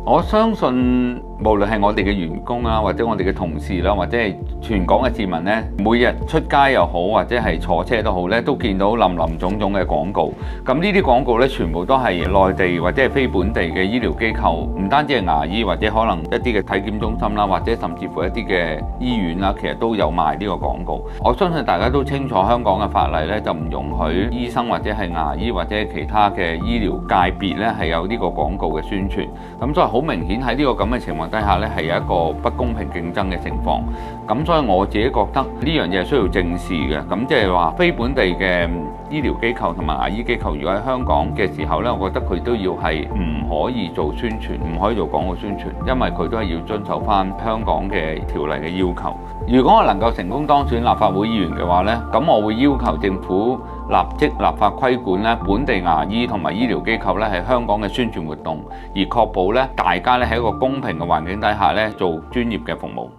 我相信無論係我哋嘅員工啦，或者我哋嘅同事啦，或者係全港嘅市民呢，每日出街又好，或者係坐車都好呢，都見到林林總總嘅廣告。咁呢啲廣告呢，全部都係內地或者係非本地嘅醫療機構，唔單止係牙醫，或者可能一啲嘅體檢中心啦，或者甚至乎一啲嘅醫院啦，其實都有賣呢個廣告。我相信大家都清楚香港嘅法例呢，就唔容許醫生或者係牙醫或者其他嘅醫療界別呢係有呢個廣告嘅宣傳。咁所以好明顯喺呢個咁嘅情況底下呢，係有一個不公平競爭嘅情況。咁所以我自己覺得呢樣嘢係需要正視嘅。咁即係話非本地嘅醫療機構同埋牙醫機構，如果喺香港嘅時候呢，我覺得佢都要係唔可以做宣傳，唔可以做廣告宣傳，因為佢都係要遵守翻香港嘅條例嘅要求。如果我能夠成功當選立法會議員嘅話呢，咁我會要求政府立即立法規管咧本地牙醫同埋醫療機構咧係香港嘅宣傳活動，而確保咧大家咧喺一個公平嘅環境底下咧做專業嘅服務。